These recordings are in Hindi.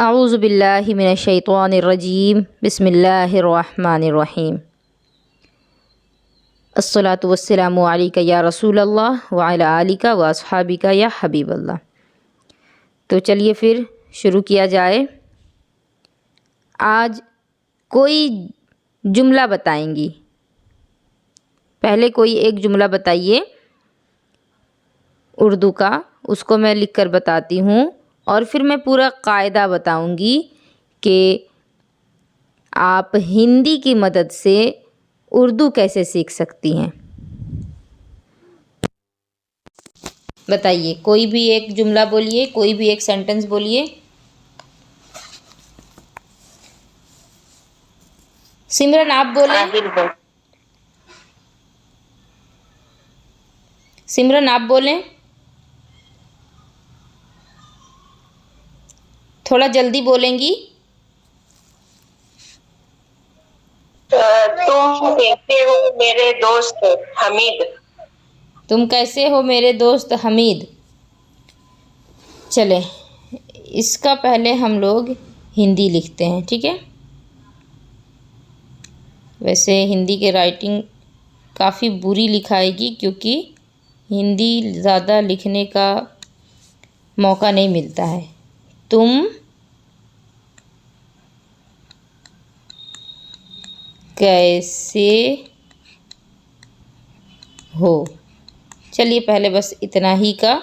अऊज़ु बिल्लाहि मिनश्शैतानिर्रजीम बिस्मिल्लाहिर्रहमानिर्रहीम। अस्सलातु वस्सलामु अलैका या रसूलल्लाह व अला आलिका व अस्हाबिका या हबीबल्लाह। तो चलिए फिर शुरू किया जाए। आज कोई जुमला बताएंगी। पहले कोई एक जुमला बताइए उर्दू का, उसको मैं लिख कर बताती हूँ और फिर मैं पूरा कायदा बताऊंगी कि आप हिंदी की मदद से उर्दू कैसे सीख सकती हैं। बताइए, कोई भी एक जुमला बोलिए, कोई भी एक सेंटेंस बोलिए। सिमरन आप बोलें। सिमरन आप बोलें, थोड़ा जल्दी बोलेंगी। तुम कैसे हो मेरे दोस्त हमीद। तुम कैसे हो मेरे दोस्त हमीद। चले, इसका पहले हम लोग हिंदी लिखते हैं, ठीक है। वैसे हिंदी के राइटिंग काफ़ी बुरी लिखाएगी क्योंकि हिंदी ज़्यादा लिखने का मौका नहीं मिलता है। तुम कैसे हो। चलिए पहले बस इतना ही का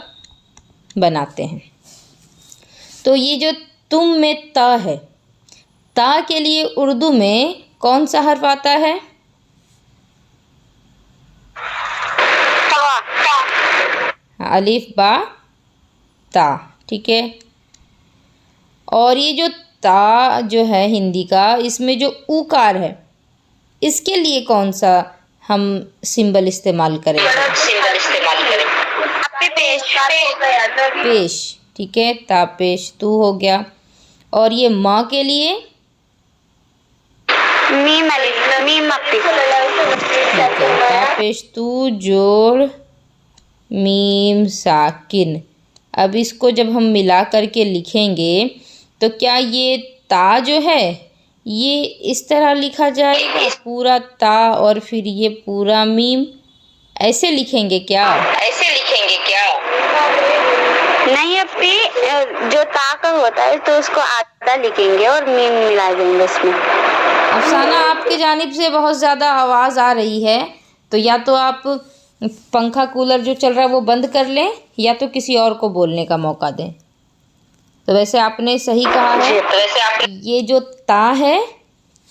बनाते हैं। तो ये जो तुम में ता है, ता के लिए उर्दू में कौन सा हर्फ आता है? अलिफ बा ता, ठीक है। और ये जो ता जो है हिंदी का, इसमें जो ऊकार है, इसके लिए कौन सा हम सिंबल इस्तेमाल करेंगे? पेश, ठीक है। ता पेश तू हो गया। और ये माँ के लिए मीम ता पेश तू जोड़ मीम साकिन। अब इसको जब हम मिला करके लिखेंगे तो क्या ये ता जो है ये इस तरह लिखा जाएगा, पूरा ता और फिर ये पूरा मीम, ऐसे लिखेंगे क्या? नहीं अपी, जो ता का होता है तो उसको आधा लिखेंगे और मीम मिला देंगे उसमें। अफसाना, आपकी जानिब से बहुत ज़्यादा आवाज़ आ रही है, तो या तो आप पंखा कूलर जो चल रहा है वो बंद कर लें या तो किसी और को बोलने का मौका दें। तो वैसे आपने सही कहा है। ये जो ता है,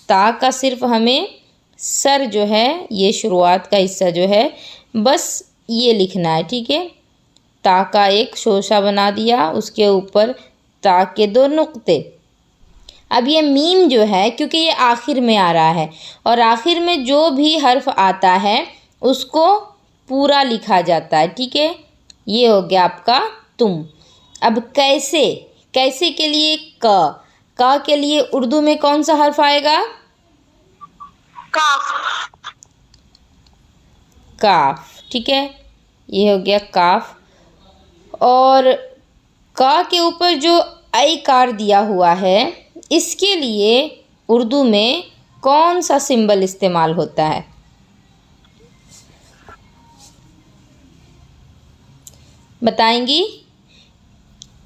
ता का सिर्फ हमें सर जो है, ये शुरुआत का हिस्सा जो है, बस ये लिखना है, ठीक है। ता का एक शोशा बना दिया, उसके ऊपर ता के दो नुक्ते। अब ये मीम जो है, क्योंकि ये आखिर में आ रहा है और आखिर में जो भी हर्फ आता है उसको पूरा लिखा जाता है, ठीक है। ये हो गया आपका तुम। अब कैसे, कैसे के लिए का के लिए उर्दू में कौन सा हर्फ आएगा? काफ। काफ, ठीक है। ये हो गया काफ। और का के ऊपर जो आई कार दिया हुआ है, इसके लिए उर्दू में कौन सा सिंबल इस्तेमाल होता है? बताएंगी?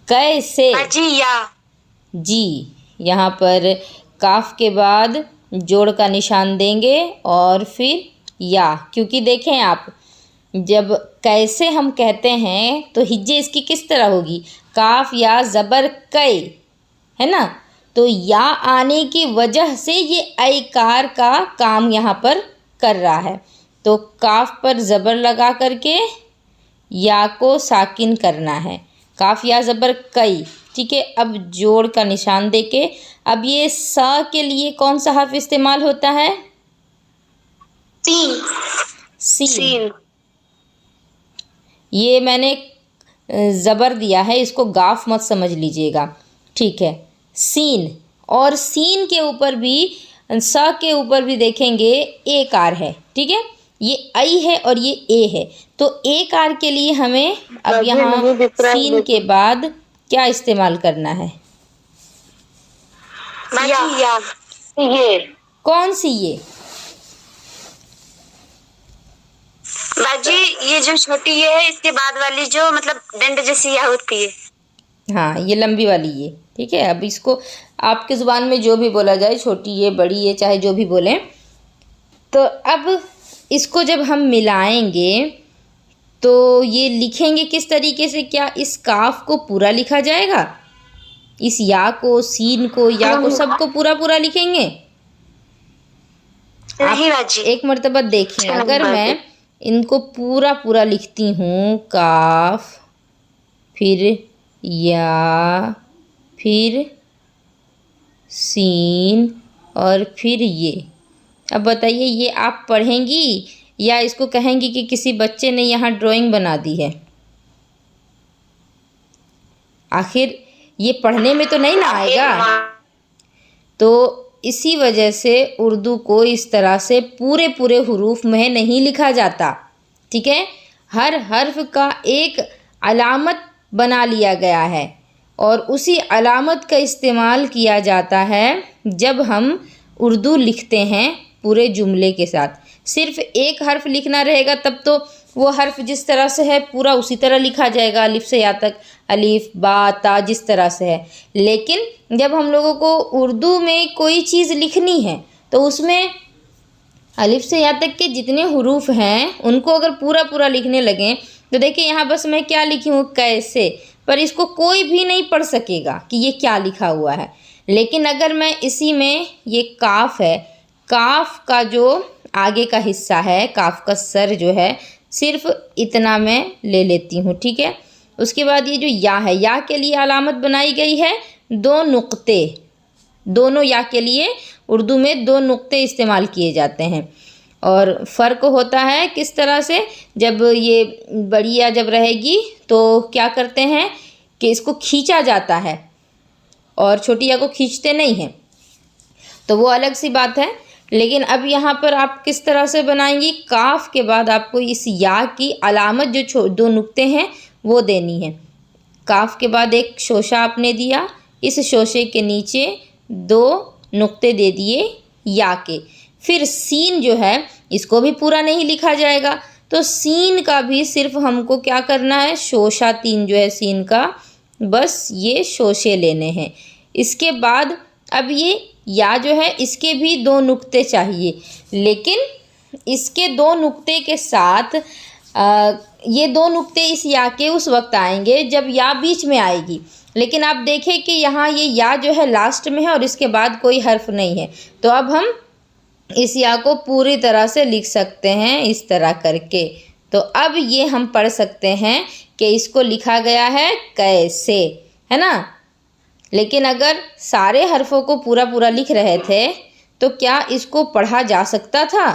कैसे? जी, यहाँ पर काफ के बाद जोड़ का निशान देंगे और फिर या, क्योंकि देखें आप, जब कैसे हम कहते हैं तो हिज्जे इसकी किस तरह होगी? काफ या ज़बर कै, है ना। तो या आने की वजह से ये ऐकार का काम यहाँ पर कर रहा है। तो काफ पर ज़बर लगा करके या को साकिन करना है, काफ या ज़बर कई, ठीक है। अब जोड़ का निशान देके, अब ये सा के लिए कौन सा हर्फ इस्तेमाल होता है? सीन। ये मैंने ज़बर दिया है, इसको गाफ मत समझ लीजिएगा, ठीक है। सीन, और सीन के ऊपर भी, सा के ऊपर भी देखेंगे ए कार है, ठीक है। ये आई है और ये ए है, तो ए कार के लिए हमें अब यहाँ सीन के बाद क्या इस्तेमाल करना है? बाजी या ये कौन सी ये? बाजी ये जो छोटी ये है, इसके बाद वाली जो मतलब डंडे जैसी या होती है। हाँ, ये लंबी वाली ये। ठीक है, अब इसको आपकी ज़ुबान में जो भी बोला जाए, छोटी ये, बड़ी ये, चाहे जो भी बोलें। तो अब इसको जब हम मिलाएंगे तो ये लिखेंगे किस तरीके से? क्या इस काफ को पूरा लिखा जाएगा? इस या को, सीन को, या को, सबको पूरा पूरा लिखेंगे? नहीं बाजी। एक मर्तबा देखें, अगर मैं इनको पूरा पूरा लिखती हूँ, काफ, फिर या, फिर सीन और फिर ये। अब बताइए, ये आप पढ़ेंगी या इसको कहेंगी कि किसी बच्चे ने यहाँ ड्राइंग बना दी है? आखिर ये पढ़ने में तो नहीं ना आएगा। तो इसी वजह से उर्दू को इस तरह से पूरे पूरे हुरूफ में नहीं लिखा जाता। ठीक है, हर हर्फ का एक अलामत बना लिया गया है और उसी अलामत का इस्तेमाल किया जाता है जब हम उर्दू लिखते हैं पूरे जुमले के साथ। सिर्फ एक हर्फ लिखना रहेगा तब तो वो हर्फ जिस तरह से है पूरा उसी तरह लिखा जाएगा, अलिफ से या तक, अलिफ, बा, ता, जिस तरह से है। लेकिन जब हम लोगों को उर्दू में कोई चीज़ लिखनी है तो उसमें अलिफ से या तक के जितने हुरूफ हैं उनको अगर पूरा पूरा लिखने लगें तो देखिए यहाँ बस मैं क्या लिखी हूँ, कैसे, पर इसको कोई भी नहीं पढ़ सकेगा कि ये क्या लिखा हुआ है। लेकिन अगर मैं इसी में ये काफ है, काफ का जो आगे का हिस्सा है, काफ का सर जो है, सिर्फ इतना मैं ले लेती हूँ। ठीक है, उसके बाद ये जो या है, या के लिए अलामत बनाई गई है 2 नुक्ते। दोनों या के लिए उर्दू में 2 नुक्ते इस्तेमाल किए जाते हैं। और फ़र्क होता है किस तरह से, जब ये बड़ी या जब रहेगी तो क्या करते हैं कि इसको खींचा जाता है और छोटी या को खींचते नहीं हैं, तो वो अलग सी बात है। लेकिन अब यहाँ पर आप किस तरह से बनाएंगी, काफ के बाद आपको इस या की अलामत जो 2 नुक्ते हैं वो देनी है। काफ के बाद एक शोशा आपने दिया, इस शोशे के नीचे 2 नुक्ते दे दिए या के। फिर सीन जो है इसको भी पूरा नहीं लिखा जाएगा, तो सीन का भी सिर्फ हमको क्या करना है, शोशा 3 जो है सीन का, बस ये शोशे लेने हैं। इसके बाद अब ये या जो है इसके भी 2 नुक्ते चाहिए, लेकिन इसके 2 नुक्ते के साथ ये 2 नुक्ते इस या के उस वक्त आएंगे जब या बीच में आएगी। लेकिन आप देखें कि यहाँ ये या जो है लास्ट में है और इसके बाद कोई हर्फ नहीं है, तो अब हम इस या को पूरी तरह से लिख सकते हैं इस तरह करके। तो अब ये हम पढ़ सकते हैं कि इसको लिखा गया है कैसे, है ना। लेकिन अगर सारे हर्फों को पूरा पूरा लिख रहे थे तो क्या इसको पढ़ा जा सकता था?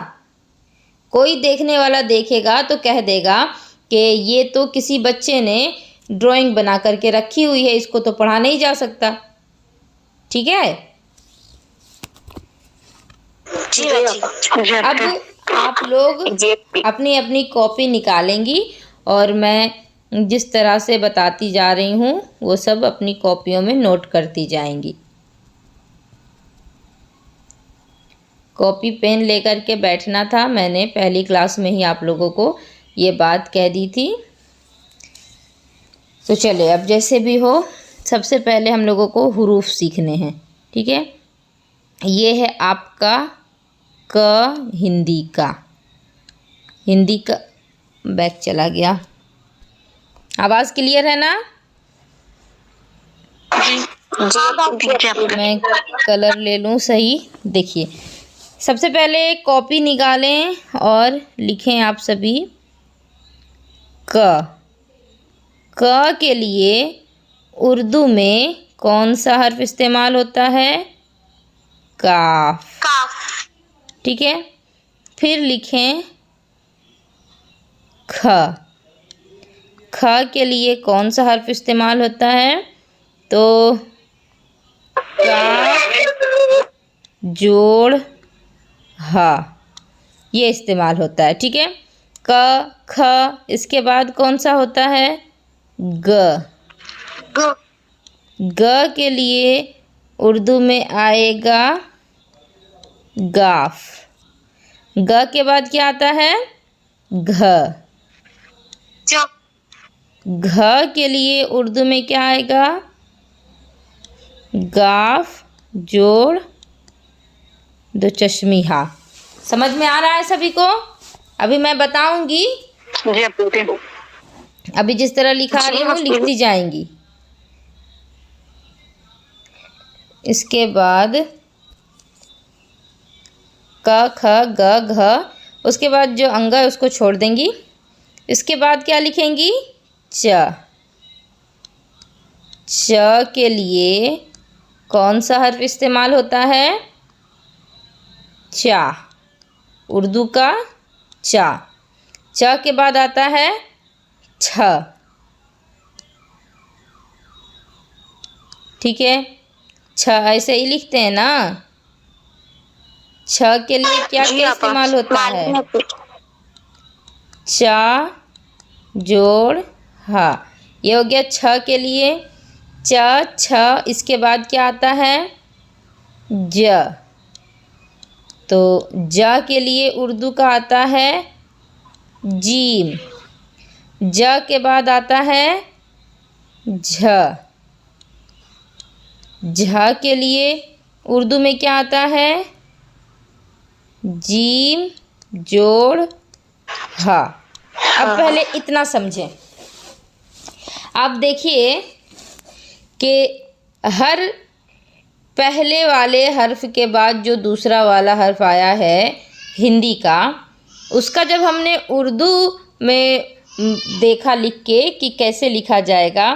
कोई देखने वाला देखेगा तो कह देगा कि ये तो किसी बच्चे ने ड्राइंग बना करके रखी हुई है, इसको तो पढ़ा नहीं जा सकता। ठीक है, अब आप लोग अपनी अपनी कॉपी निकालेंगी और मैं जिस तरह से बताती जा रही हूँ वो सब अपनी कॉपियों में नोट करती जाएंगी। कॉपी पेन लेकर के बैठना था, मैंने पहली क्लास में ही आप लोगों को ये बात कह दी थी। तो चले, अब जैसे भी हो, सबसे पहले हम लोगों को हुरूफ सीखने हैं। ठीक है, ये है आपका क, हिंदी का, हिंदी का बैक चला गया। आवाज़ क्लियर है ना? मैं कलर ले लूँ सही। देखिए, सबसे पहले कॉपी निकालें और लिखें आप सभी क। क के लिए उर्दू में कौन सा हर्फ इस्तेमाल होता है? काफ। ठीक है, फिर लिखें ख। ख के लिए कौन सा हर्फ इस्तेमाल होता है? तो का जोड़ हा, ये इस्तेमाल होता है। ठीक है, क, ख, इसके बाद कौन सा होता है? ग। ग के लिए उर्दू में आएगा गाफ। ग के बाद क्या आता है? घ। घ के लिए उर्दू में क्या आएगा? गाफ जोड़ दो चश्मी हा। समझ में आ रहा है सभी को? अभी मैं बताऊंगी, जी अपी। अभी जिस तरह लिखा रही हूँ लिखती जाएंगी। इसके बाद क ख ग घ, उसके बाद जो अंगा है उसको छोड़ देंगी। इसके बाद क्या लिखेंगी? च। च के लिए कौन सा हर्फ इस्तेमाल होता है? चा। उर्दू का चा। च के बाद आता है छ। ठीक है, छ ऐसे ही लिखते हैं ना। छ के लिए क्या क्या इस्तेमाल होता है? चा जोड़ हा। ये हो गया छ के लिए। च छ, इसके बाद क्या आता है? ज। तो ज के लिए उर्दू का आता है जीम। ज के बाद आता है झ। झ के लिए उर्दू में क्या आता है? जीम जोड़ हा। अब पहले इतना समझें। आप देखिए कि हर पहले वाले हर्फ के बाद जो दूसरा वाला हर्फ आया है हिंदी का, उसका जब हमने उर्दू में देखा लिख के कि कैसे लिखा जाएगा,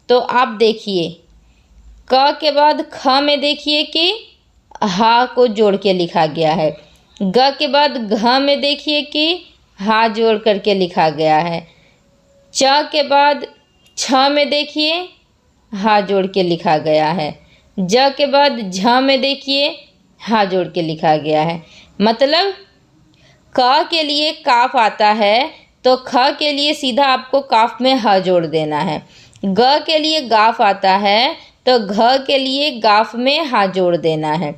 तो आप देखिए क के बाद ख में देखिए कि हा को जोड़ के लिखा गया है। ग के बाद घ में देखिए कि हा जोड़ करके लिखा गया है। च के बाद छ में देखिए हा जोड़ के लिखा गया है। ज के बाद झ में देखिए हा जोड़ के लिखा गया है। मतलब क के लिए काफ आता है तो ख के लिए सीधा आपको काफ में ह जोड़ देना है। ग के लिए गाफ आता है तो घ के लिए गाफ में हा जोड़ देना है।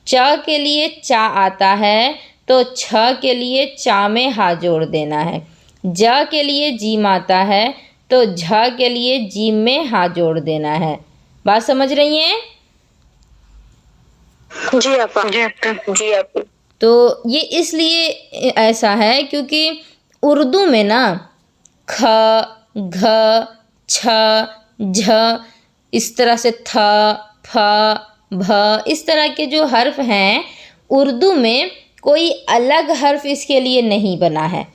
च के लिए चा आता है तो छ के लिए चा में हा जोड़ देना है। ज के लिए जीम आता है तो झ के लिए जीम में हा जोड़ देना है। बात समझ रही हैं? जी अपा। जी अपा। तो ये इसलिए ऐसा है क्योंकि उर्दू में ना ख, घ, छ, झ, इस तरह से थ, फ, भ, इस तरह के जो हर्फ हैं, उर्दू में कोई अलग हर्फ इसके लिए नहीं बना है।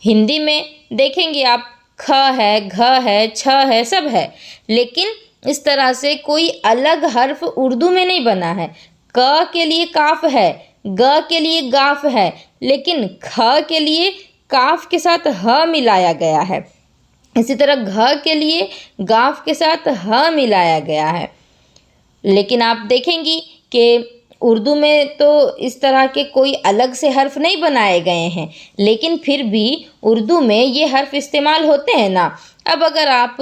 हिंदी में देखेंगे आप ख है, घ है, छ है, सब है, लेकिन इस तरह से कोई अलग हर्फ उर्दू में नहीं बना है। क के लिए काफ है, ग के लिए गाफ है, लेकिन ख के लिए काफ के साथ ह मिलाया गया है। इसी तरह घ के लिए गाफ के साथ ह मिलाया गया है। लेकिन आप देखेंगी कि उर्दू में तो इस तरह के कोई अलग से हर्फ नहीं बनाए गए हैं, लेकिन फिर भी उर्दू में ये हर्फ इस्तेमाल होते हैं ना। अब अगर आप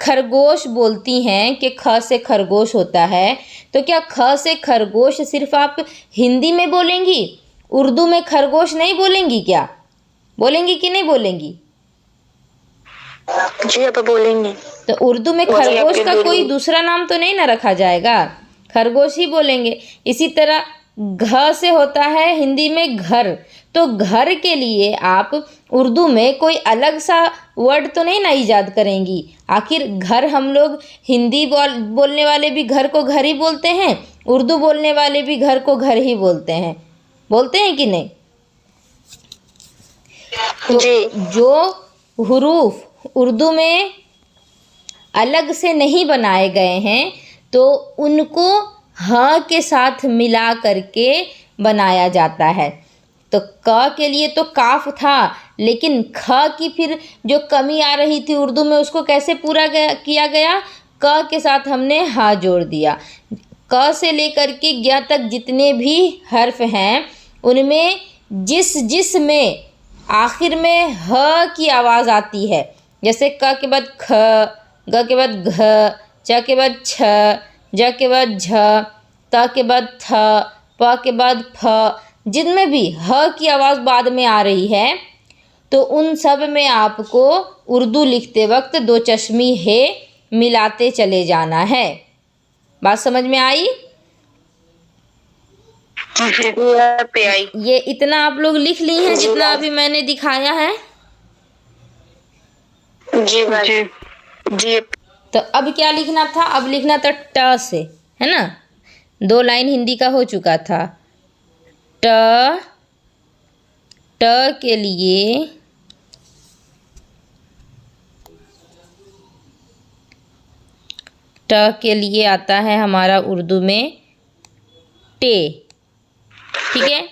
खरगोश बोलती हैं कि ख से खरगोश होता है, तो क्या ख से खरगोश सिर्फ आप हिंदी में बोलेंगी, उर्दू में खरगोश नहीं बोलेंगी? क्या बोलेंगी कि नहीं बोलेंगी? जी अब बोलेंगे। तो उर्दू में खरगोश का कोई दूसरा नाम तो नहीं ना रखा जाएगा, खरगोश ही बोलेंगे। इसी तरह घ से होता है हिंदी में घर, तो घर के लिए आप उर्दू में कोई अलग सा वर्ड तो नहीं ना ईजाद करेंगी। आखिर घर हम लोग हिंदी बोलने वाले भी घर को घर ही बोलते हैं, उर्दू बोलने वाले भी घर को घर ही बोलते हैं कि नहीं? तो जो हुरूफ उर्दू में अलग से नहीं बनाए गए हैं, तो उनको ह के साथ मिला करके बनाया जाता है। तो क के लिए तो काफ था, लेकिन ख की फिर जो कमी आ रही थी उर्दू में, उसको कैसे पूरा किया गया? क के साथ हमने हा जोड़ दिया। क से लेकर के ज्ञ तक जितने भी हर्फ हैं, उनमें जिस में आखिर में ह की आवाज़ आती है, जैसे क के बाद ख, ग के बाद घ, च के बाद छ, ज के बाद झ, त के बाद थ, प के बाद फ, जिनमें भी ह की आवाज़ बाद में आ रही है तो उन सब में आपको उर्दू लिखते वक्त दो चश्मी हे मिलाते चले जाना है। बात समझ में आई? ये इतना आप लोग लिख ली हैं जितना अभी मैंने दिखाया है? जी जी। तो अब क्या लिखना था? अब लिखना था ट से, है ना? 2 लाइन हिंदी का हो चुका था। ट, ट के लिए आता है हमारा उर्दू में टे, ठीक है।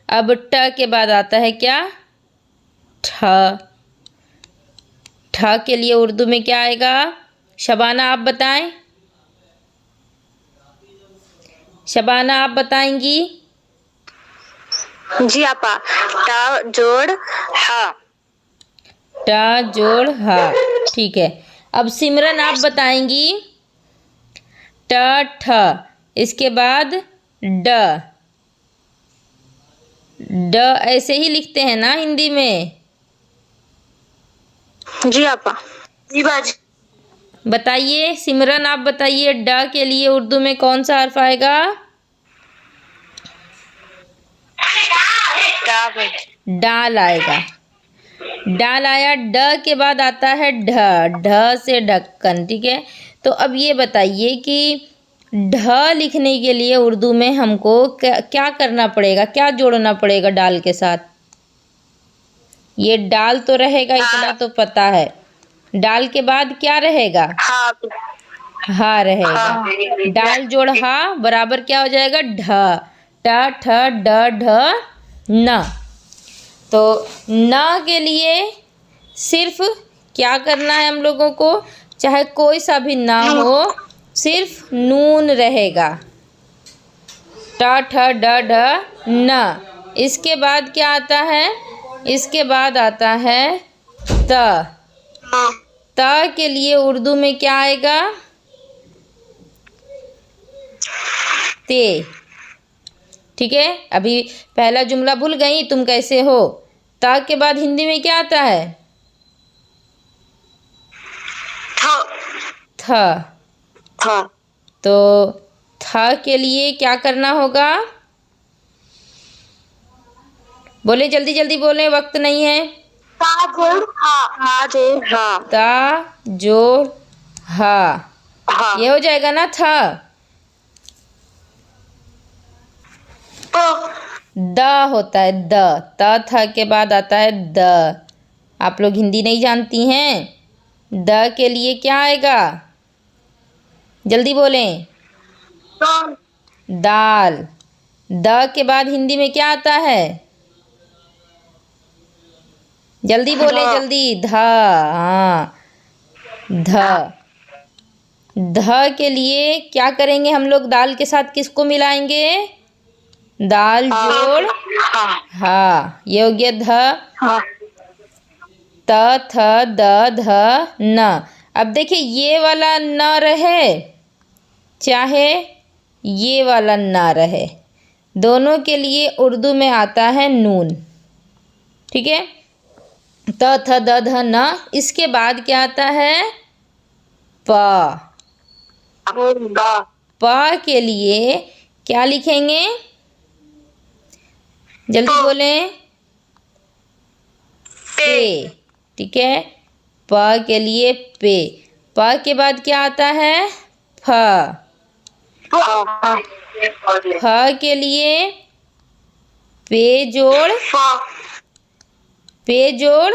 अब ट के बाद आता है क्या? ठ, ठ के लिए उर्दू में क्या आएगा? शबाना आप बताएं, शबाना आप बताएंगी? जी आपा, ट जोड़ ह। ट जोड़ ह, ठीक है। अब सिमरन आप बताएंगी? ट ठ, इसके बाद ड, ड ऐसे ही लिखते हैं ना हिंदी में? जी आपा। जी बाजी। बताइए सिमरन, आप बताइए ड के लिए उर्दू में कौन सा हर्फ आएगा? डाल आएगा। डाल आया। ड के बाद आता है ढ, ढ से ढक्कन, ठीक है। तो अब ये बताइए कि ढ लिखने के लिए उर्दू में हमको क्या करना पड़ेगा, क्या जोड़ना पड़ेगा डाल के साथ? ये डाल तो रहेगा, इतना तो पता है। डाल के बाद क्या रहेगा? हा रहेगा। डाल जोड़ हा बराबर क्या हो जाएगा? ढ, ट ठ ड ढ न। तो न के लिए सिर्फ क्या करना है हम लोगों को? चाहे कोई सा भी ना हो, सिर्फ नून रहेगा। ट ठ ड ढ न। इसके बाद क्या आता है? इसके बाद आता है त। त के लिए उर्दू में क्या आएगा? ते, ठीक है। अभी पहला जुमला भूल गई तुम कैसे हो? ता के बाद हिंदी में क्या आता है? थ। तो थ के लिए क्या करना होगा? बोले, जल्दी जल्दी बोले, वक्त नहीं है। ता जोड़ हा, ये हो जाएगा ना था। द होता है द, त थ के बाद आता है द। आप लोग हिंदी नहीं जानती हैं? द के लिए क्या आएगा? जल्दी बोलें। दाल। द के बाद हिंदी में क्या आता है? जल्दी बोले, जल्दी। ध, हाँ ध। ध के लिए क्या करेंगे हम लोग? दाल के साथ किसको मिलाएंगे? दाल जोड़ हा, ये हो गया ध। त थ द ध न। अब देखिए ये वाला न रहे चाहे ये वाला न रहे, दोनों के लिए उर्दू में आता है नून, ठीक है। त थ द ध न। इसके बाद क्या आता है? प। प के लिए क्या लिखेंगे? जल्दी बोलें। पे, ठीक है। प के लिए पे। प के बाद क्या आता है? फ। फ के लिए पे जोड़ पे जोड़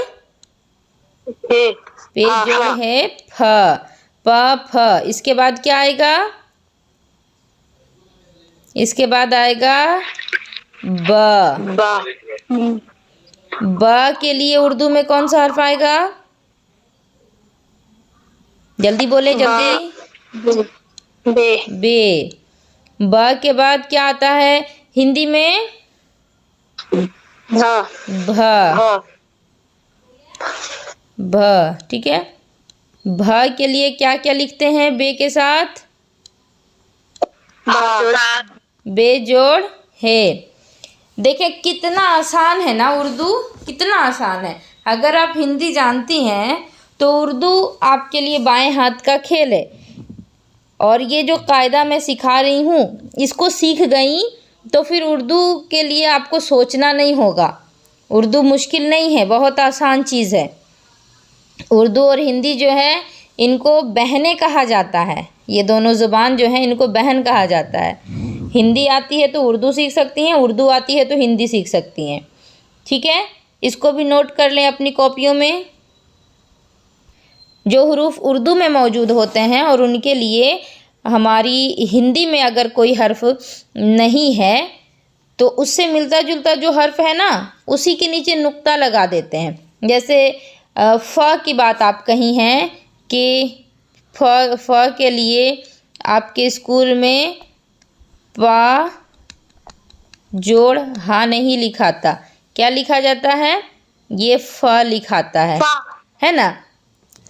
है फ। प फ। इसके बाद क्या आएगा? इसके बाद आएगा ब। ब के लिए उर्दू में कौन सा हर्फ आएगा? जल्दी बोले, जल्दी। बे। ब के बाद क्या आता है हिंदी में? भ। भ, ठीक है। भ के लिए क्या क्या लिखते हैं बे के साथ? बेजोड़ है। देखिए कितना आसान है ना उर्दू, कितना आसान है। अगर आप हिंदी जानती हैं तो उर्दू आपके लिए बाएं हाथ का खेल है। और ये जो कायदा मैं सिखा रही हूँ, इसको सीख गई तो फिर उर्दू के लिए आपको सोचना नहीं होगा। उर्दू मुश्किल नहीं है, बहुत आसान चीज़ है। उर्दू और हिंदी जो है इनको बहनें कहा जाता है। ये दोनों ज़ुबान जो है इनको बहन कहा जाता है। हिंदी आती है तो उर्दू सीख सकती हैं, उर्दू आती है तो हिंदी सीख सकती हैं। ठीक है, इसको भी नोट कर लें अपनी कॉपियों में। जो हरूफ उर्दू में मौजूद होते हैं और उनके लिए हमारी हिंदी में अगर कोई हर्फ नहीं है तो उससे मिलता जुलता जो हर्फ है ना, उसी के नीचे नुक्ता लगा देते हैं। जैसे फ़ की बात आप कही हैं कि फ के लिए आपके स्कूल में पा जोड़ हा नहीं लिखाता, क्या लिखा जाता है? ये फ लिखाता है ना।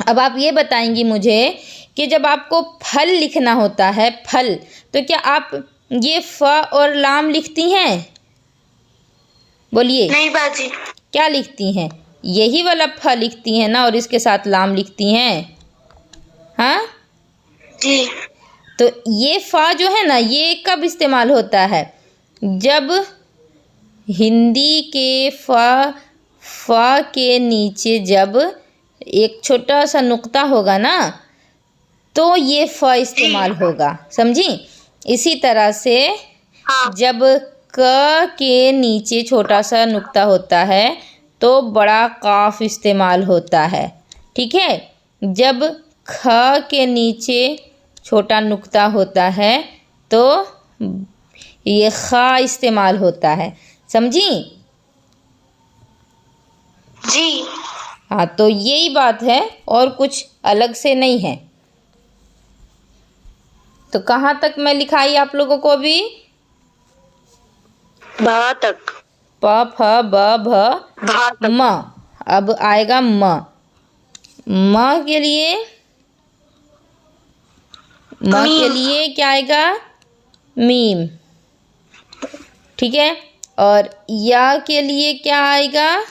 अब आप ये बताएंगी मुझे कि जब आपको फल लिखना होता है, फल, तो क्या आप ये फ और लाम लिखती हैं? बोलिए। नहीं बाजी। क्या लिखती हैं? यही वाला फ लिखती हैं ना, और इसके साथ लाम लिखती हैं। हाँ जी। तो ये फ़ा जो है ना, ये कब इस्तेमाल होता है? जब हिंदी के फ़ा के नीचे जब एक छोटा सा नुक्ता होगा ना, तो ये फ़ इस्तेमाल होगा, समझी? इसी तरह से जब क के नीचे छोटा सा नुक्ता होता है तो बड़ा काफ इस्तेमाल होता है। ठीक है, जब ख के नीचे छोटा नुक्ता होता है तो ये ख़ा इस्तेमाल होता है, समझी? जी। हाँ, तो यही बात है और कुछ अलग से नहीं है। तो कहाँ तक मैं लिखाई आप लोगों को अभी? भा तक। प फ ब भ म। अब आएगा म। म के लिए क्या आएगा? मीम। ठीक है, और या के लिए क्या आएगा?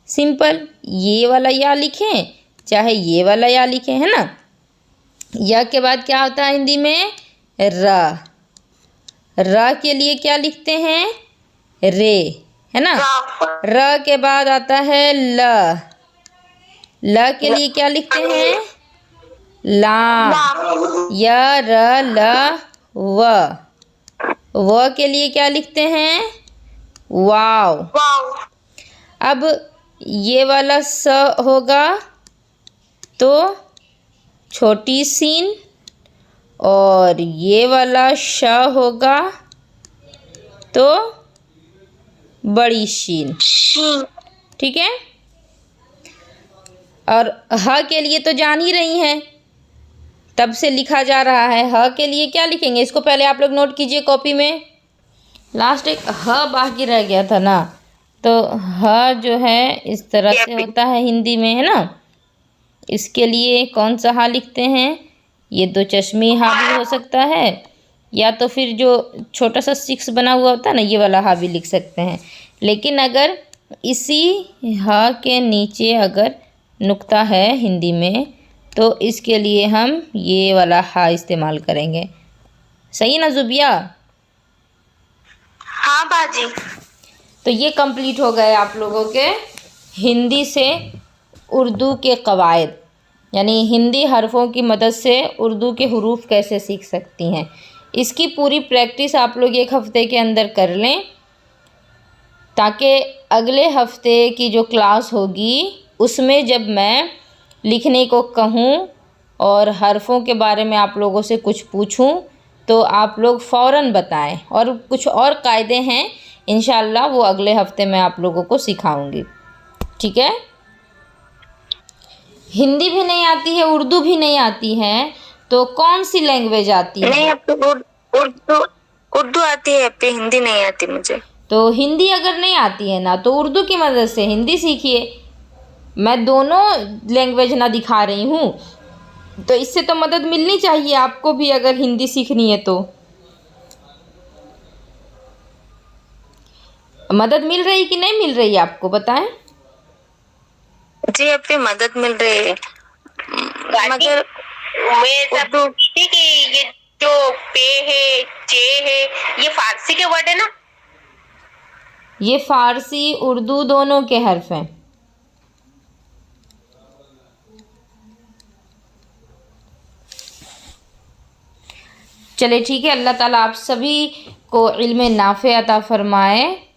सिंपल, ये वाला या लिखें चाहे ये वाला या लिखें, है ना। या के बाद क्या होता है हिंदी में? रा। रा के लिए क्या लिखते हैं? रे, है ना। र के बाद आता है ल। ल के लिए क्या लिखते हैं? लाम। य र ल व के लिए क्या लिखते हैं? वाव। अब ये वाला स होगा तो छोटी सीन, और ये वाला श होगा तो बड़ी शीन। ठीक है, और ह के लिए तो जान ही रही हैं, तब से लिखा जा रहा है। ह के लिए क्या लिखेंगे? इसको पहले आप लोग नोट कीजिए कॉपी में। लास्ट एक ह बाकी रह गया था ना, तो ह जो है इस तरह से होता है हिंदी में, है ना। इसके लिए कौन सा हा लिखते हैं? ये दो चश्मी हा भी हो सकता है, या तो फिर जो छोटा सा 6 बना हुआ होता है ना, ये वाला हा भी लिख सकते हैं। लेकिन अगर इसी हा के नीचे अगर नुक्ता है हिंदी में तो इसके लिए हम ये वाला हा इस्तेमाल करेंगे। सही ना जुबिया? हाँ बाजी। तो ये कंप्लीट हो गए आप लोगों के हिंदी से उर्दू के कवायद, यानी हिंदी हरफों की मदद से उर्दू के हरूफ कैसे सीख सकती हैं। इसकी पूरी प्रैक्टिस आप लोग 1 हफ़्ते के अंदर कर लें, ताकि अगले हफ्ते की जो क्लास होगी उसमें जब मैं लिखने को कहूँ और हरफों के बारे में आप लोगों से कुछ पूछूं तो आप लोग फ़ौरन बताएं। और कुछ और कायदे हैं, इंशाल्लाह वो अगले हफ्ते मैं आप लोगों को सिखाऊंगी। ठीक है, हिंदी भी नहीं आती है, उर्दू भी नहीं आती है, तो कौन सी लैंग्वेज आती है? नहीं, अब तो उर्दू आती है, अब हिंदी नहीं आती मुझे। तो हिंदी अगर नहीं आती है ना, तो उर्दू की मदद से हिंदी सीखिए। मैं दोनों लैंग्वेज ना दिखा रही हूँ, तो इससे तो मदद मिलनी चाहिए आपको भी अगर हिंदी सीखनी है तो। मदद मिल रही कि नहीं मिल रही आपको, बताएं। जी अपनी मदद मिल रही है, मगर मैं सब थी कि ये जो पे है, चे है, ये फारसी के वर्ड है ना? ये फ़ारसी उर्दू दोनों के हर्फ हैं। चले ठीक है, अल्लाह ताला आप सभी को इल्म नाफ़े अता फ़रमाए।